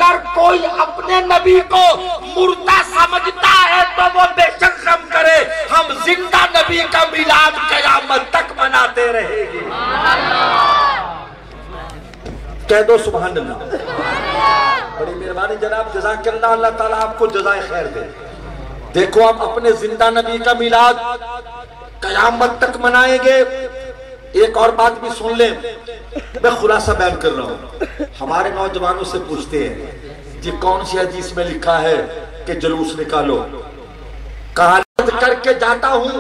अगर कोई अपने नबी को मुर्दा समझता है तो वो बेशक गम करे, हम जिंदा नबी का मिलाद कयामत तक मनाते रहेंगे। कह दो सुभान अल्लाह। बड़ी मेहरबानी जनाब, जज़ाकल्लाह, अल्लाह ताला आपको जज़ाए खैर दे। देखो हम अपने जिंदा नबी का मिलाद कयामत तक मनाएंगे। एक और बात भी सुन ले, मैं खुलासा बयान कर रहा हूँ। हमारे नौजवानों से पूछते हैं कि कौन सी हदीस में लिखा है कि जुलूस निकालो। कहा करके जाता हूँ,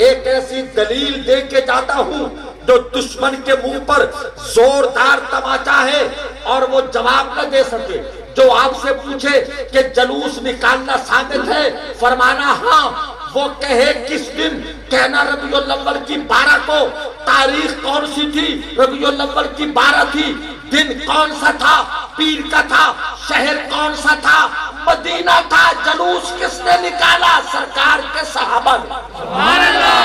एक ऐसी दलील दे के जाता हूँ जो दुश्मन के मुंह पर जोरदार तमाचा है और वो जवाब न दे सके। जो आपसे पूछे कि जुलूस निकालना साबित है, फरमाना हाँ, वो कहे किस दिन, कहना रबीउल अव्वल की 12 को। तारीख कौन सी थी? रबीउल अव्वल की 12 थी। दिन कौन सा था? पीर का था। शहर कौन सा था? मदीना था। जुलूस किसने निकाला? सरकार के सहाबा ने। सुभान अल्लाह।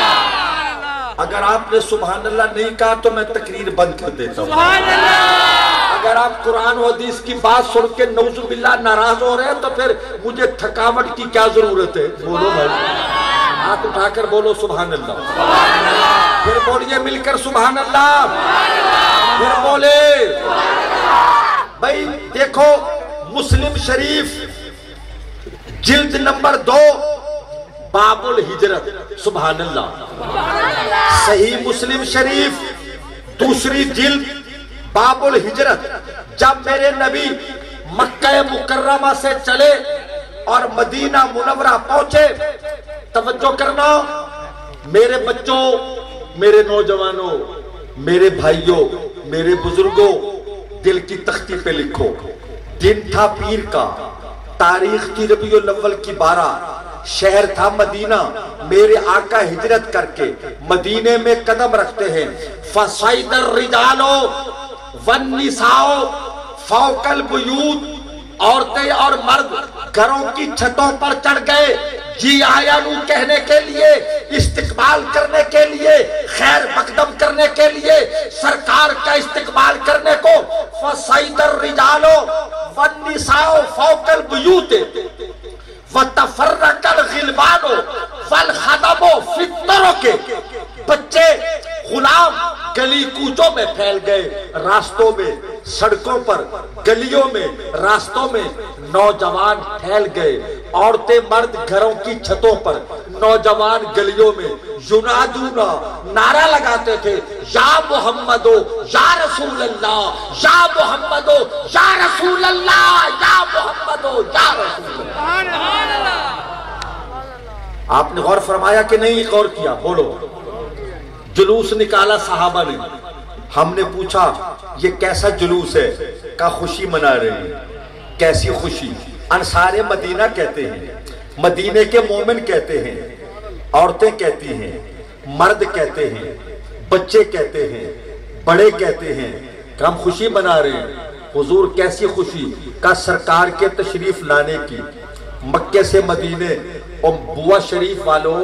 अगर आपने सुभान अल्लाह नहीं कहा तो मैं तकरीर बंद कर देता हूँ। सुभान अल्लाह। अगर आप कुरान और हदीस की बात सुन के नौजुबिल्लाह नाराज हो रहे हैं तो फिर मुझे थकावट की क्या जरूरत है? बोलो भाई, हाथ उठाकर बोलो सुभान अल्लाह। फिर बोलिए मिलकर सुभान अल्लाह। फिर बोले भाई। देखो मुस्लिम शरीफ जिल्द नंबर 2 बाबुल हिजरत, सुभान अल्लाह। सही मुस्लिम शरीफ दूसरी जिल्द बाबुल हिजरत। जब मेरे नबी मक्का मुकर्रमा से चले और मदीना मुनव्वरा पहुंचे, तवज्जो करना मेरे बच्चों, मेरे नौजवानों, मेरे भाइयों, मेरे बुजुर्गों, दिल की तख्ती पे लिखो। दिन था पीर का, तारीख थी रबीउल अव्वल की 12, शहर था मदीना। मेरे आका हिजरत करके मदीने में कदम रखते हैं। फसाइदर रिजालो वन निसाओ फौकल बुयूत, औरतें और मर्द घरों की छतों पर चढ़ गए जी आया नू कहने के लिए, इस्तिकबाल करने के लिए, खैर मकदम करने के लिए, सरकार का इस्तिकबाल करने को। फसाइदर रिजालो वन निसाओ फौकल बुयूत वतफर्रकल गिलबानो वल खदमो फित्तरों के। बच्चे गुलाम गली कूचों में फैल गए, रास्तों में, सड़कों पर, गलियों में, रास्तों में नौजवान फैल गए। औरतें मर्द घरों की छतों पर, नौजवान गलियों में युनादूना नारा लगाते थे, या मोहम्मदो या रसूल अल्लाह, या मोहम्मदो या रसूल अल्लाह, या मोहम्मदो या रसूल अल्लाह। आपने गौर फरमाया कि नहीं? गौर किया? बोलो। जुलूस निकाला सहाबा ने। हमने पूछा ये कैसा जुलूस है? का खुशी मना रहे हैं। कैसी खुशी? अंसारे मदीना कहते हैं, मदीने के मोमिन कहते हैं, औरतें कहती हैं, मर्द कहते हैं, बच्चे कहते हैं, बड़े कहते हैं कि हम खुशी मना रहे हैं। हुजूर कैसी खुशी? का सरकार के तशरीफ लाने की, मक्के से मदीने। और बुआ शरीफ वालों,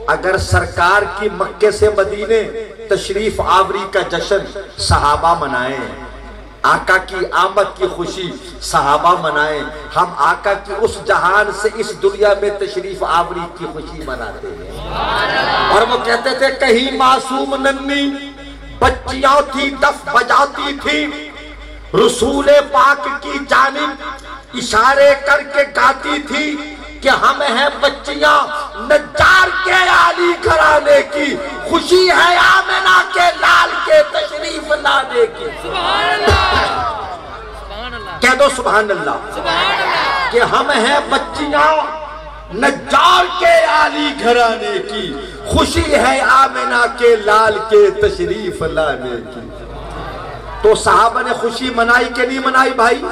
अगर सरकार की मक्के से मदीने तशरीफ आवरी का जश्न सहाबा मनाएं, आका की आमद की खुशी सहाबा मनाएं, हम आका की उस जहान से इस दुनिया में तशरीफ आवरी की खुशी मनाते हैं। और वो कहते थे कहीं मासूम नन्ही बच्चियां थी दफ बजाती थी, रसूले पाक की जानिब इशारे करके गाती थी कि हम हैं बच्चियां नज्जार के आली घराने की, खुशी है आमिना के लाल के तशरीफ लाने की। कह दो सुभान अल्लाह। कि हम हैं बच्चियां नज्जार के आली घराने की, खुशी है आमिना के लाल के तशरीफ लाने की। तो साहबा ने खुशी मनाई कि नहीं मनाई भाई?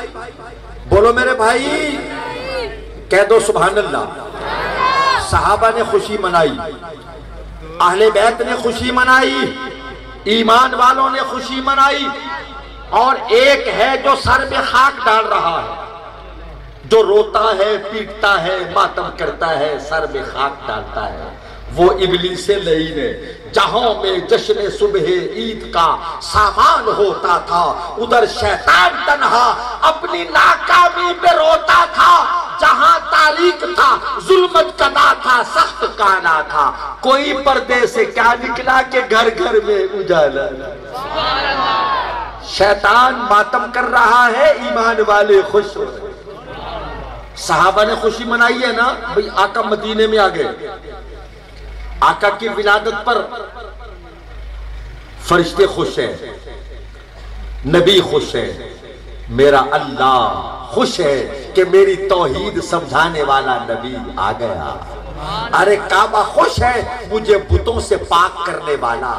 बोलो मेरे भाई, कह दो सुभान अल्लाह। सहाबा ने खुशी मनाई, अहले बैत ने खुशी मनाई, ईमान वालों ने खुशी मनाई। और एक है जो सर में खाक डाल रहा है, जो रोता है, पीटता है, मातम करता है, सर में खाक डालता है, वो इब्लीसे लईन है। जहां में जश्न सुबह ईद का सामान होता था, उधर शैतान तन्हा अपनी नाकामी पे रोता था। जहां तारीख था, जुल्मत कदा था, सख्त काना था, कोई पर्दे से क्या निकला कि घर घर में उजाला। शैतान मातम कर रहा है, ईमान वाले खुश हो रहे। सहाबा ने खुशी मनाई है ना भाई, आका मदीने में आ गए। आका की विलादत पर फरिश्ते खुश हैं, नबी खुश है, मेरा अल्लाह खुश है कि मेरी तौहीद समझाने वाला नबी आ गया। अरे काबा खुश है मुझे बुतों से पाक करने वाला